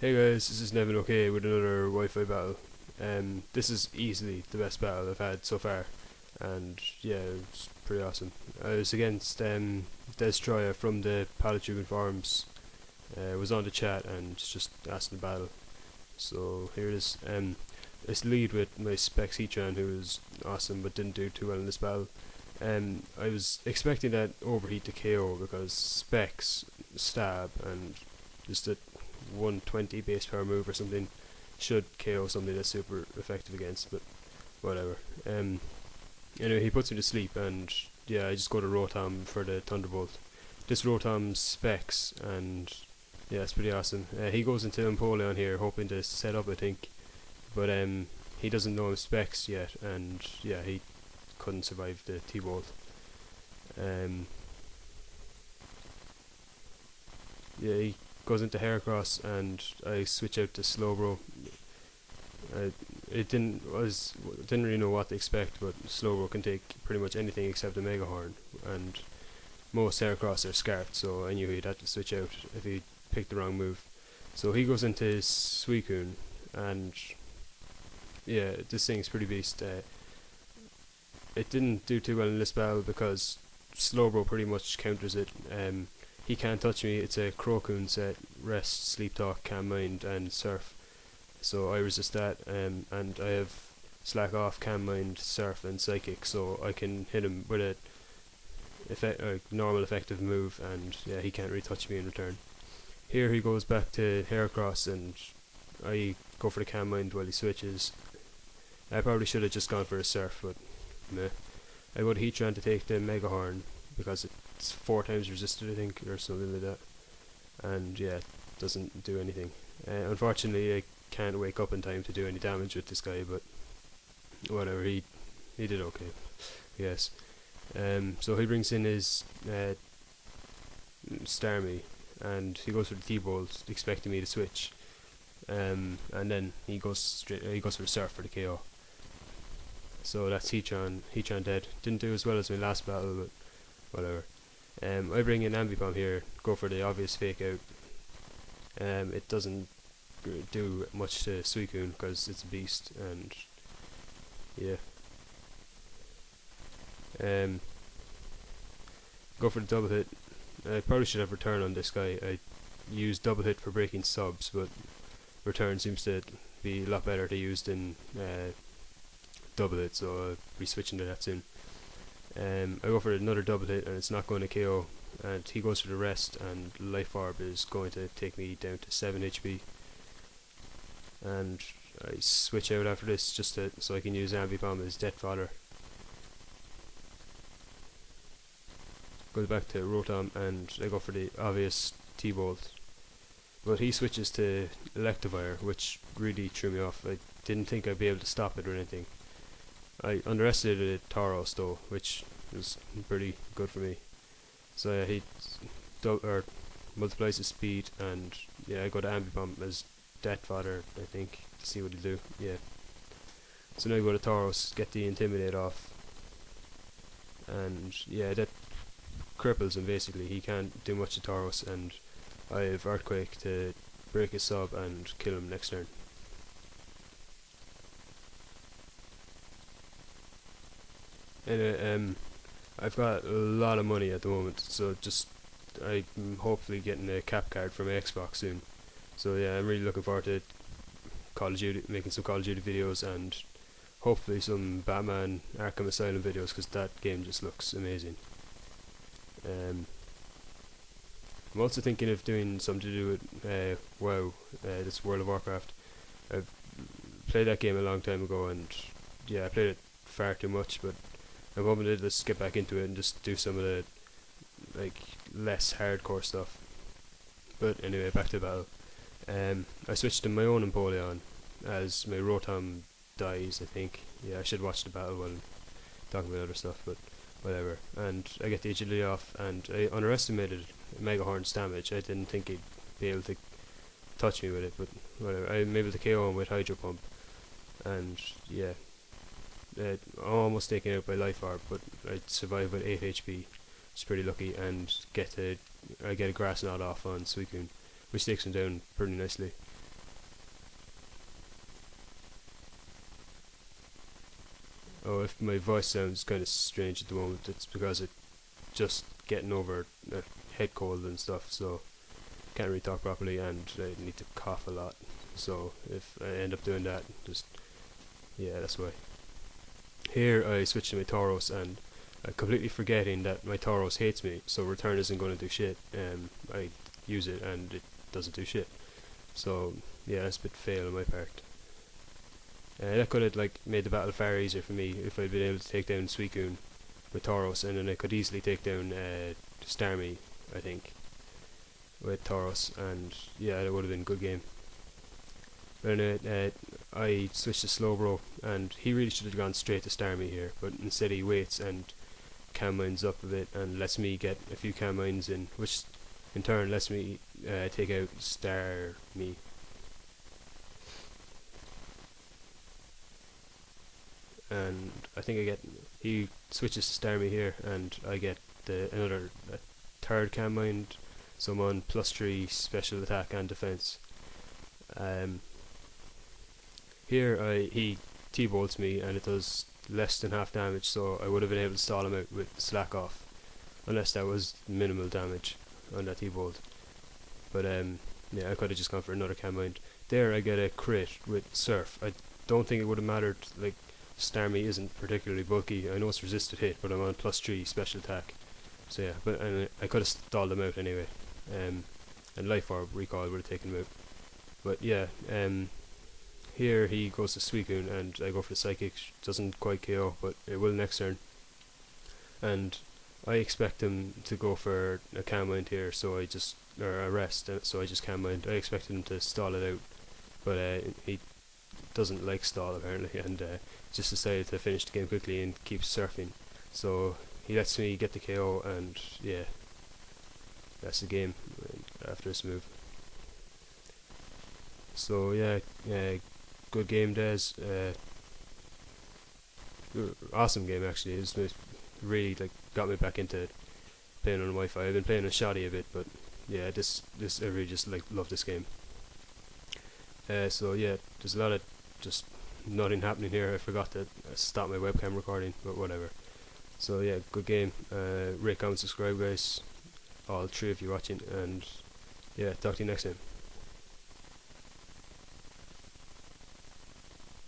Hey guys, this is Nevin OK with another Wi-Fi battle. This is easily the best battle I've had so far, and yeah, it's pretty awesome. I was against Deztroya from the Palatrugan forums. Was on the chat and just asking the battle. So here it is. This lead with my Specs Heatran, who was awesome but didn't do too well in this battle. I was expecting that overheat to KO because Specs stab and just a 120 base power move or something should KO something that's super effective against, but whatever. Anyway, he puts me to sleep, and yeah, I just go to Rotom for the Thunderbolt. This Rotom's Specs, and yeah, it's pretty awesome. He goes into Empoleon here, hoping to set up, I think, but he doesn't know his Specs yet, and yeah, he couldn't survive the T-Bolt. Yeah, he goes into Heracross, and I switch out to Slowbro. Didn't really know what to expect, but Slowbro can take pretty much anything except a Mega Horn, and most Heracross are scarfed, so I knew he'd have to switch out if he picked the wrong move. So he goes into his Suicune, and yeah, this thing's pretty beast. It didn't do too well in this battle because Slowbro pretty much counters it. He can't touch me. It's a Crocoon set: Rest, Sleep Talk, Calm Mind, and Surf. So I resist that, and I have Slack Off, Calm Mind, Surf, and Psychic, so I can hit him with a normal effective move, and yeah, he can't really touch me in return. Here he goes back to Heracross, and I go for the Calm Mind while he switches. I probably should have just gone for a Surf, but meh. I go to Heatran to take the Mega Horn because it's 4 times resisted, I think, or something like that. And yeah, it doesn't do anything. Unfortunately, I can't wake up in time to do any damage with this guy, but whatever, he did okay, yes. So he brings in his Starmie, and he goes for the T-Bolt, expecting me to switch. And then he goes for the Surf for the KO. So that's Heatran dead. Didn't do as well as my last battle, but whatever. I bring in Ambipom here, go for the obvious fake out. It doesn't do much to Suicune because it's a beast, and yeah. Go for the double hit. I probably should have return on this guy. I use double hit for breaking subs, but return seems to be a lot better to use than double hit, so I'll be switching to that soon. I go for another double hit, and it's not going to KO, and he goes for the rest, and Life Orb is going to take me down to 7 HP. And I switch out after this just so I can use Ambipom as death fodder. Goes back to Rotom, and I go for the obvious T-Bolt, but he switches to Electivire, which really threw me off. I didn't think I'd be able to stop it or anything. I underestimated Tauros though, which was pretty good for me. So yeah, he multiplies his speed, and yeah, I go to Ambipom as death fodder, I think, to see what he'll do. Yeah. So now I go to Tauros, get the Intimidate off, and yeah, that cripples him basically. He can't do much to Tauros, and I have Earthquake to break his sub and kill him next turn. Anyway, I've got a lot of money at the moment, so I'm hopefully getting a cap card for my Xbox soon. So yeah, I'm really looking forward to Call of Duty, making some Call of Duty videos, and hopefully some Batman Arkham Asylum videos, because that game just looks amazing. I'm also thinking of doing something to do with WoW, this World of Warcraft. I've played that game a long time ago, and yeah, I played it far too much, but I'm hoping to just get back into it and just do some of the less hardcore stuff. But anyway, back to the battle. I switched to my own Empoleon as my Rotom dies, I think. Yeah, I should watch the battle while I'm talking about other stuff, but whatever. And I get the agility off, and I underestimated Mega Horn's damage. I didn't think he'd be able to touch me with it, but whatever. I'm able to KO him with Hydro Pump, and yeah. I'm almost taken out by Life Orb, but I survive with 8 HP. It's pretty lucky, and I get a Grass Knot off on Suicune, which takes him down pretty nicely. Oh, if my voice sounds kind of strange at the moment, it's because it's just getting over a head cold and stuff, so can't really talk properly, and I need to cough a lot. So if I end up doing that, just yeah, that's why. Here I switch to my Tauros, and completely forgetting that my Tauros hates me, so return isn't going to do shit. I use it and it doesn't do shit. So yeah, that's a bit fail on my part. That could have like made the battle far easier for me if I'd been able to take down Suicune with Tauros, and then I could easily take down Starmie, I think, with Tauros, and yeah, it would have been a good game. But I switched to Slowbro, and he really should have gone straight to Starmie here, but instead he waits and cam mines up a bit and lets me get a few cam mines in, which in turn lets me take out Starmie. And I think he switches to Starmie here, and I get another third cam mine, so I'm on +3 special attack and defense. Here he T-bolts me, and it does less than half damage, so I would have been able to stall him out with slack off, unless that was minimal damage on that T-bolt. But yeah, I could have just gone for another cam mine. There I get a crit with Surf. I don't think it would have mattered, like Starmie isn't particularly bulky. I know it's resisted hit, but I'm on +3 special attack. So yeah, but I could have stalled him out anyway. And Life Orb Recall would have taken him out. But yeah, here he goes to Suicune, and I go for the Psychic. Doesn't quite KO, but it will next turn. And I expect him to go for a cam mine here, so I just or a rest. So I just cam mined. I expected him to stall it out, but he doesn't like stall apparently, and just decided to finish the game quickly and keep surfing. So he lets me get the KO, and yeah, that's the game after this move. So yeah, good game, Des. Awesome game actually. It's really like got me back into playing on Wi-Fi. I've been playing on Shoddy a bit, but yeah, this I really just like love this game. So yeah, there's a lot of just nothing happening here. I forgot to stop my webcam recording, but whatever. So yeah, good game. Rate, comment, subscribe, guys. All 3 of you watching, and yeah, talk to you next time.